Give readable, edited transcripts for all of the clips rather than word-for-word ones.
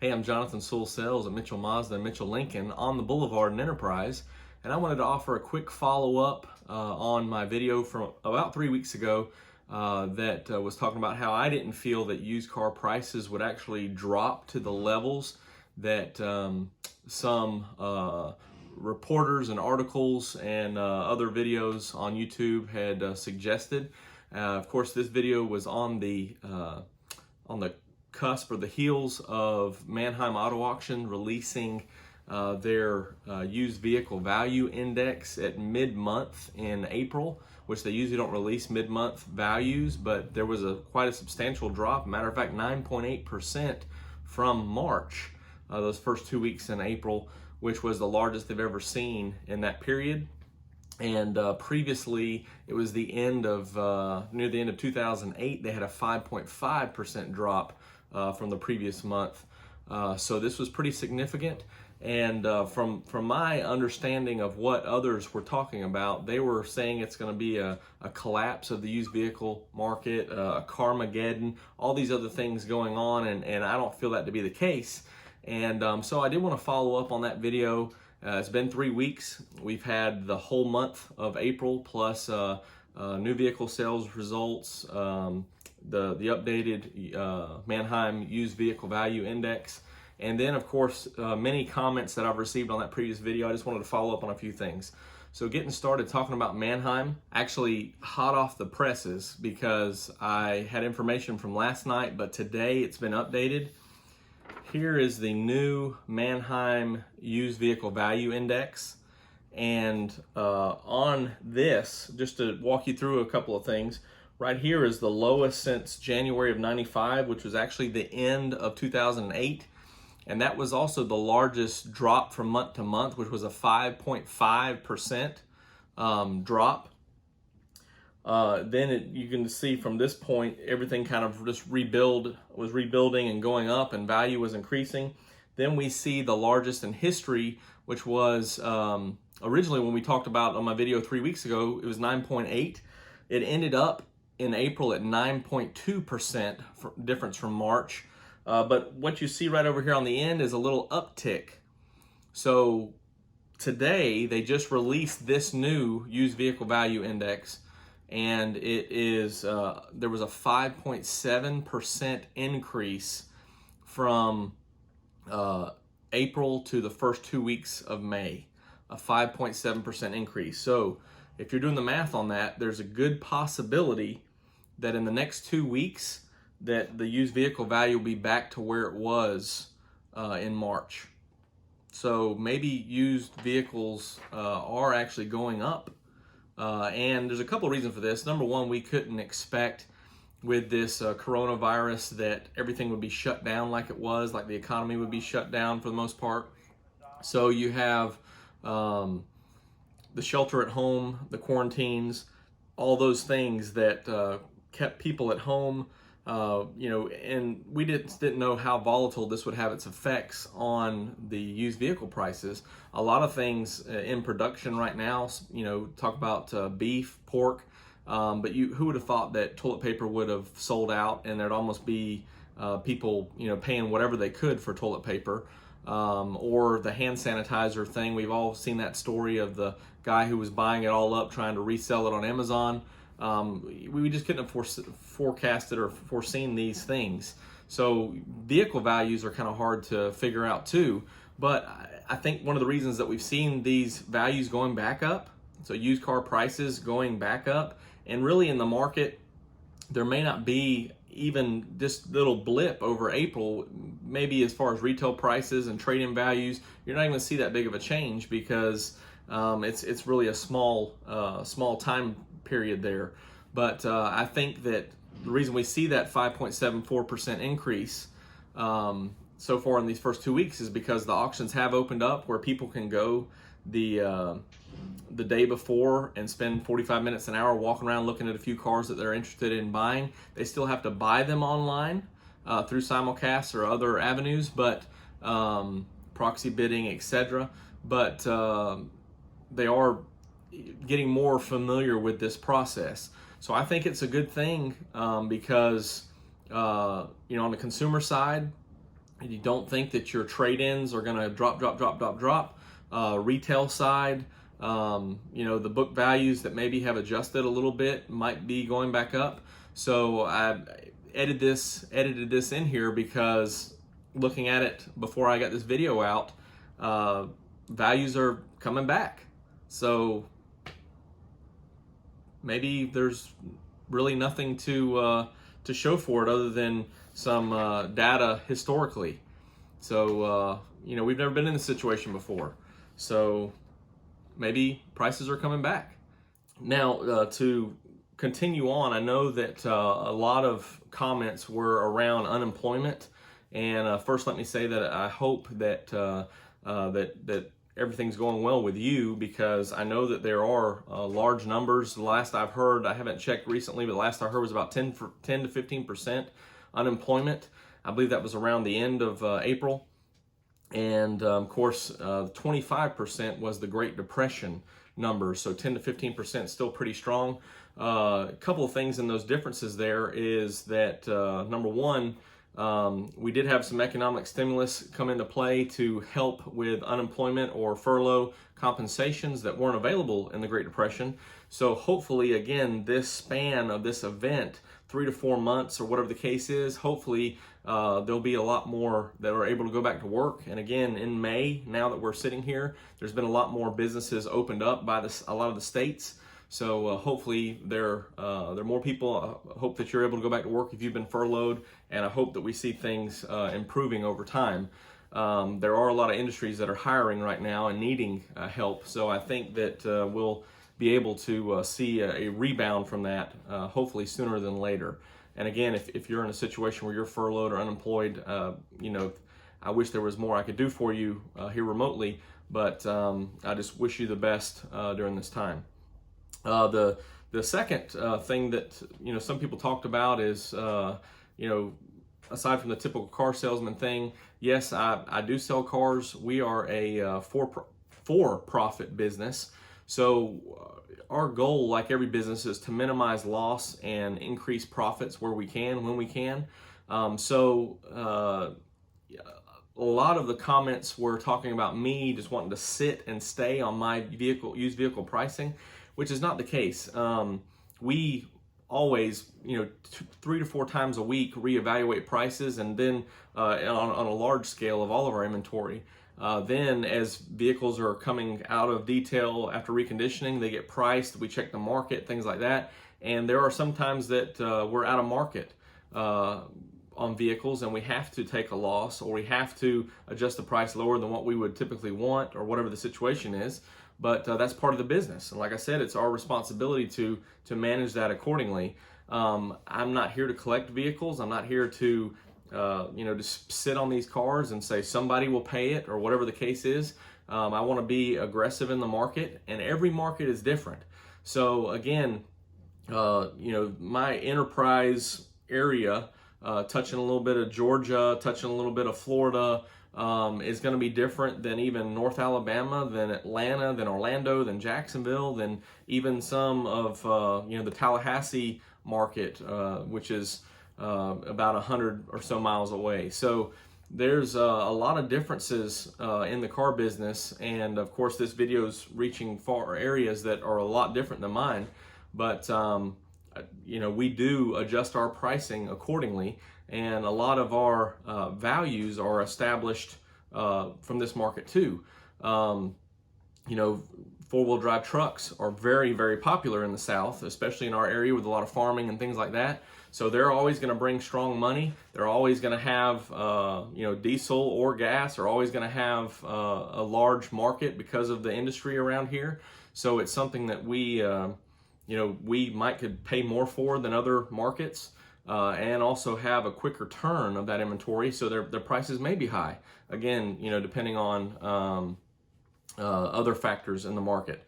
Hey, I'm Jonathan Sewell Sales at Mitchell Mazda and Mitchell Lincoln on the Boulevard in Enterprise, and I wanted to offer a quick follow-up on my video from about 3 weeks ago that was talking about how I didn't feel that used car prices would actually drop to the levels that some reporters and articles and other videos on YouTube had suggested. Of course, this video was on the cusp or the heels of Manheim Auto Auction releasing their used vehicle value index at mid-month in April, which they usually don't release mid-month values, but there was quite a substantial drop. Matter of fact, 9.8% from March, those first 2 weeks in April, which was the largest they've ever seen in that period. And previously, it was the end of near the end of 2008. They had a 5.5% drop from the previous month. So this was pretty significant. And from my understanding of what others were talking about, they were saying it's going to be a collapse of the used vehicle market, a Carmageddon, all these other things going on, and I don't feel that to be the case. And so I did want to follow up on that video. It's been 3 weeks. We've had the whole month of April plus new vehicle sales results, the updated Manheim Used Vehicle Value Index, and then of course many comments that I've received on that previous video. I just wanted to follow up on a few things. So getting started talking about Manheim, actually hot off the presses because I had information from last night, but today it's been updated. Here is the new Manheim Used Vehicle Value Index. And on this, just to walk you through a couple of things, right here is the lowest since January of 95, which was actually the end of 2008. And that was also the largest drop from month to month, which was a 5.5% drop. Then you can see from this point, everything kind of just was rebuilding and going up, and value was increasing. Then we see the largest in history, which was originally when we talked about on my video 3 weeks ago, it was 9.8. It ended up in April at 9.2% difference from March. But what you see right over here on the end is a little uptick. So today they just released this new used vehicle value index, and it is there was a 5.7% increase from April to the first 2 weeks of May, a 5.7% increase. So if you're doing the math on that, there's a good possibility that in the next 2 weeks that the used vehicle value will be back to where it was in March. So maybe used vehicles are actually going up. And there's a couple of reasons for this. Number one, we couldn't expect with this coronavirus that everything would be shut down like it was, like the economy would be shut down for the most part. So you have the shelter at home, the quarantines, all those things that kept people at home. And we didn't know how volatile this would have its effects on the used vehicle prices. A lot of things in production right now, talk about beef, pork, but who would have thought that toilet paper would have sold out and there'd almost be people, paying whatever they could for toilet paper, or the hand sanitizer thing. We've all seen that story of the guy who was buying it all up, trying to resell it on Amazon. We just couldn't have forecasted or foreseen these things. So vehicle values are kind of hard to figure out too. But I think one of the reasons that we've seen these values going back up, so used car prices going back up, and really in the market, there may not be even this little blip over April. Maybe as far as retail prices and trade-in values, you're not even going to see that big of a change because it's really a small time period there. But I think that the reason we see that 5.74% increase so far in these first 2 weeks is because the auctions have opened up where people can go the day before and spend 45 minutes, an hour walking around looking at a few cars that they're interested in buying. They still have to buy them online through simulcasts or other avenues, but proxy bidding, etc. But they are getting more familiar with this process. So I think it's a good thing because on the consumer side, and you don't think that your trade-ins are going to drop, retail side, the book values that maybe have adjusted a little bit might be going back up. So I edited this in here because looking at it before I got this video out, values are coming back. So maybe there's really nothing to show for it other than some data historically. So we've never been in this situation before. So maybe prices are coming back. Now to continue on, I know that a lot of comments were around unemployment, and first let me say that I hope that that everything's going well with you, because I know that there are large numbers. The last I've heard, I haven't checked recently, but the last I heard was about 10 to 15% unemployment. I believe that was around the end of April. And of course, 25% was the Great Depression numbers. So 10 to 15% still pretty strong. A couple of things in those differences there is that number one, we did have some economic stimulus come into play to help with unemployment or furlough compensations that weren't available in the Great Depression. So hopefully, again, this span of this event, 3 to 4 months or whatever the case is, hopefully there'll be a lot more that are able to go back to work. And again, in May, now that we're sitting here, there's been a lot more businesses opened up by a lot of the states. So hopefully there are more people. I hope that you're able to go back to work if you've been furloughed, and I hope that we see things improving over time. There are a lot of industries that are hiring right now and needing help. So I think that we'll be able to see a rebound from that, hopefully sooner than later. And again, if you're in a situation where you're furloughed or unemployed, I wish there was more I could do for you here remotely, but I just wish you the best during this time. The second thing that some people talked about is aside from the typical car salesman thing, yes, I do sell cars. We are a for-profit business, so our goal, like every business, is to minimize loss and increase profits where we can, when we can. A lot of the comments were talking about me just wanting to sit and stay on my used vehicle pricing, which is not the case. We always, 3 to 4 times a week, reevaluate prices, and then on a large scale of all of our inventory. Then as vehicles are coming out of detail after reconditioning, they get priced, we check the market, things like that. And there are some times that we're out of market on vehicles, and we have to take a loss, or we have to adjust the price lower than what we would typically want, or whatever the situation is. But that's part of the business, and like I said, it's our responsibility to manage that accordingly. I'm not here to collect vehicles. I'm not here to just sit on these cars and say somebody will pay it, or whatever the case is. I want to be aggressive in the market, and every market is different. So again, my enterprise area, touching a little bit of Georgia, touching a little bit of Florida, is going to be different than even North Alabama, than Atlanta, than Orlando, than Jacksonville, than even some of the Tallahassee market, which is about 100 or so miles away. So there's a lot of differences in the car business, and of course this video is reaching far areas that are a lot different than mine, but we do adjust our pricing accordingly, and a lot of our values are established from this market too. Four-wheel drive trucks are very, very popular in the South, especially in our area with a lot of farming and things like that. So they're always going to bring strong money. They're always going to have, diesel or gas, are always going to have a large market because of the industry around here. So it's something that we could pay more for than other markets, and also have a quicker turn of that inventory. So their prices may be high. Again, depending on other factors in the market.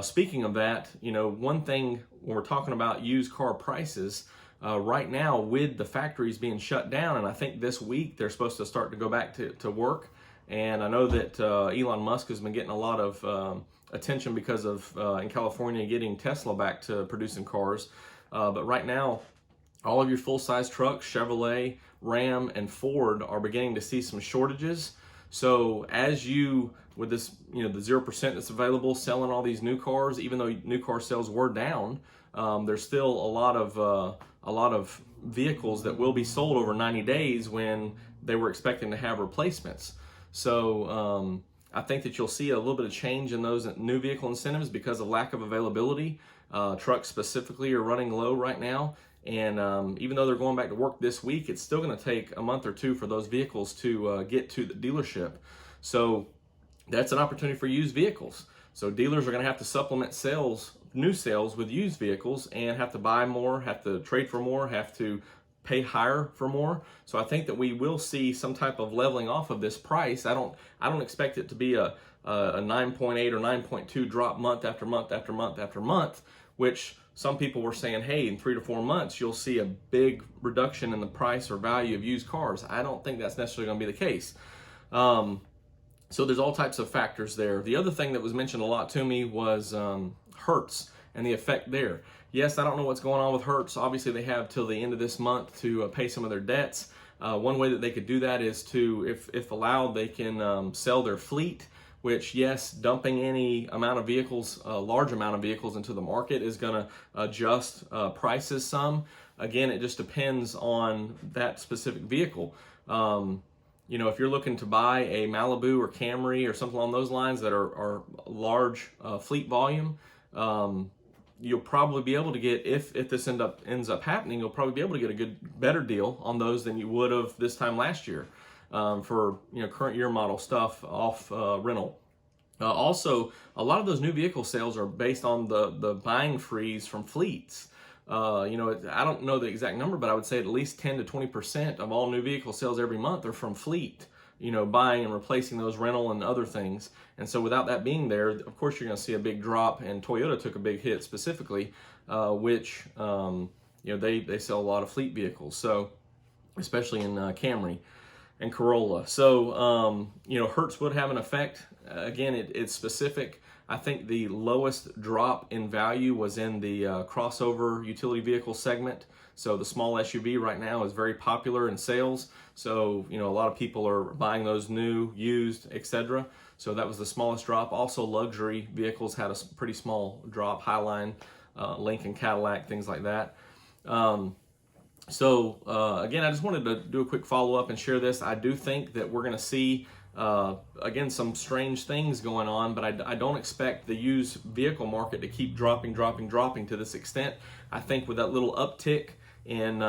Speaking of that, one thing when we're talking about used car prices, right now with the factories being shut down, and I think this week they're supposed to start to go back to work, and I know that Elon Musk has been getting a lot of attention because of in California getting Tesla back to producing cars, but right now all of your full-size trucks, Chevrolet, Ram, and Ford, are beginning to see some shortages. So as you, with this, the 0% that's available, selling all these new cars, even though new car sales were down, there's still a lot of vehicles that will be sold over 90 days when they were expecting to have replacements. So I think that you'll see a little bit of change in those new vehicle incentives because of lack of availability. Trucks specifically are running low right now. And even though they're going back to work this week, it's still going to take a month or two for those vehicles to get to the dealership. So that's an opportunity for used vehicles. So dealers are going to have to supplement new sales with used vehicles, and have to buy more, have to trade for more, have to pay higher for more. So I think that we will see some type of leveling off of this price. I don't expect it to be a 9.8 or 9.2 drop month after month after month after month, which some people were saying, hey, in 3 to 4 months, you'll see a big reduction in the price or value of used cars. I don't think that's necessarily going to be the case. So there's all types of factors there. The other thing that was mentioned a lot to me was Hertz and the effect there. Yes, I don't know what's going on with Hertz. Obviously, they have till the end of this month to pay some of their debts. One way that they could do that is to, if allowed, they can sell their fleet, which, yes, dumping any amount of vehicles, a large amount of vehicles into the market is going to adjust prices some. Again, it just depends on that specific vehicle. If you're looking to buy a Malibu or Camry or something along those lines that are large fleet volume, you'll probably be able to get, if this ends up happening, you'll probably be able to get a better deal on those than you would have this time last year for current year model stuff off rental. Also, a lot of those new vehicle sales are based on the buying freeze from fleets. I don't know the exact number, but I would say at least 10 to 20% of all new vehicle sales every month are from fleet, buying and replacing those rental and other things. And so without that being there, of course, you're going to see a big drop, and Toyota took a big hit specifically, which, they sell a lot of fleet vehicles. So especially in Camry and Corolla. So, Hertz would have an effect. Again, it's specific. I think the lowest drop in value was in the crossover utility vehicle segment. So the small SUV right now is very popular in sales. So, a lot of people are buying those new, used, etc. So that was the smallest drop. Also, luxury vehicles had a pretty small drop, Highline, Lincoln, Cadillac, things like that. Again, I just wanted to do a quick follow-up and share this. I do think that we're going to see, again, some strange things going on, but I don't expect the used vehicle market to keep dropping to this extent. I think with that little uptick in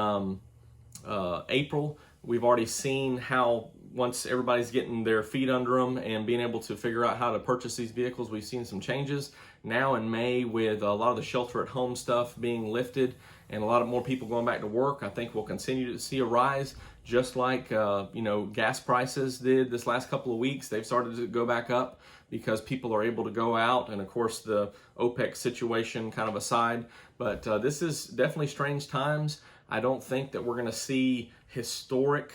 April, we've already seen how once everybody's getting their feet under them and being able to figure out how to purchase these vehicles, we've seen some changes. Now in May, with a lot of the shelter-at-home stuff being lifted and a lot of more people going back to work, I think we'll continue to see a rise, just like gas prices did this last couple of weeks. They've started to go back up because people are able to go out, and of course the OPEC situation kind of aside. But this is definitely strange times. I don't think that we're going to see historic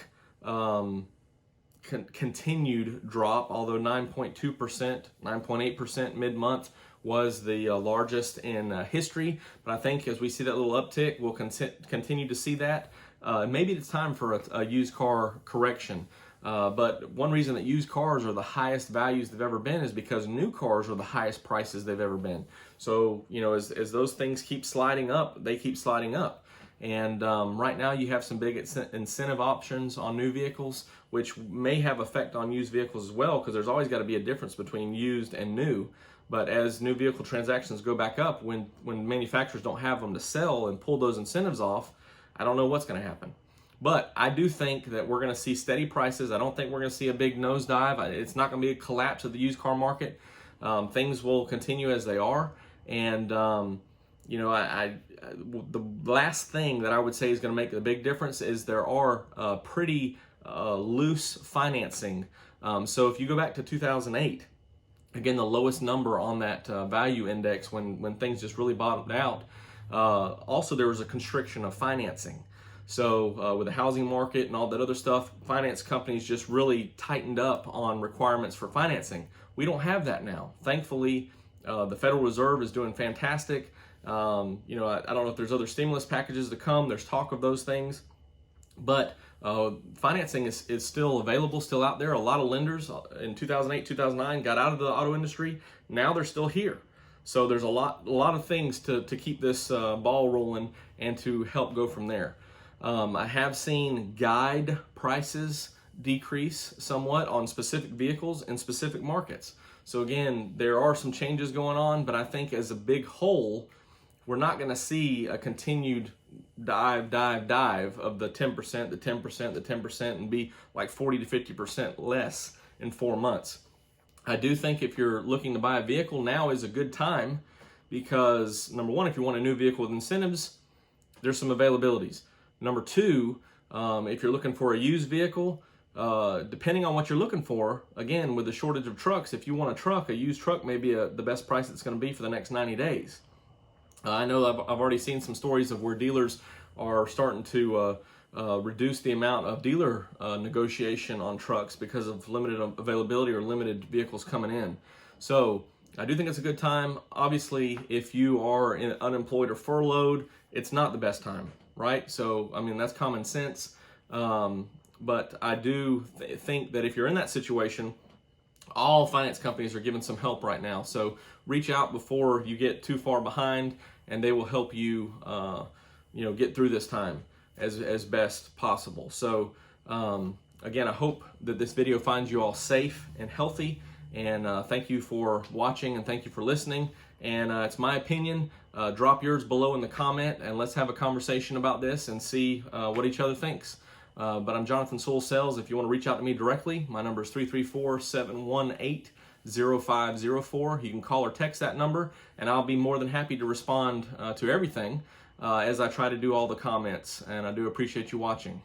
continued drop, although 9.2%, 9.8% mid-month was the largest in history. But I think as we see that little uptick, we'll continue to see that. Maybe it's time for a used car correction. But one reason that used cars are the highest values they've ever been is because new cars are the highest prices they've ever been. So, as those things keep sliding up, they keep sliding up. And right now you have some big incentive options on new vehicles, which may have effect on used vehicles as well, because there's always got to be a difference between used and new. But as new vehicle transactions go back up, when manufacturers don't have them to sell and pull those incentives off, I don't know what's going to happen. But I do think that we're going to see steady prices. I don't think we're going to see a big nosedive. It's not going to be a collapse of the used car market. Things will continue as they are. And, the last thing that I would say is going to make a big difference is there are pretty loose financing. So if you go back to 2008, again, the lowest number on that value index when things just really bottomed out, also there was a constriction of financing. So with the housing market and all that other stuff, finance companies just really tightened up on requirements for financing. We don't have that now. Thankfully, the Federal Reserve is doing fantastic. You know, I don't know if there's other stimulus packages to come. There's talk of those things, but financing is still available, still out there. A lot of lenders in 2008, 2009 got out of the auto industry. Now they're still here. So there's a lot of things to keep this ball rolling and to help go from there. I have seen guide prices decrease somewhat on specific vehicles in specific markets. So again, there are some changes going on, but I think as a big whole, we're not going to see a continued dive of the 10%, the 10%, the 10%, and be like 40 to 50% less in 4 months. I do think if you're looking to buy a vehicle, now is a good time because, number one, if you want a new vehicle with incentives, there's some availabilities. Number two, if you're looking for a used vehicle, depending on what you're looking for, again, with the shortage of trucks, if you want a truck, a used truck may be the best price it's going to be for the next 90 days. I know I've already seen some stories of where dealers are starting to reduce the amount of dealer negotiation on trucks because of limited availability or limited vehicles coming in. So I do think it's a good time. Obviously, if you are unemployed or furloughed, it's not the best time, right? So, I mean, that's common sense. But I do think that if you're in that situation, all finance companies are giving some help right now. So reach out before you get too far behind, and they will help you, get through this time as best possible. So again, I hope that this video finds you all safe and healthy. And thank you for watching, and thank you for listening. And it's my opinion. Drop yours below in the comment, and let's have a conversation about this and see what each other thinks. But I'm Jonathan Sewell Sales. If you want to reach out to me directly, my number is 334-718-0504. You can call or text that number, and I'll be more than happy to respond to everything as I try to do all the comments. And I do appreciate you watching.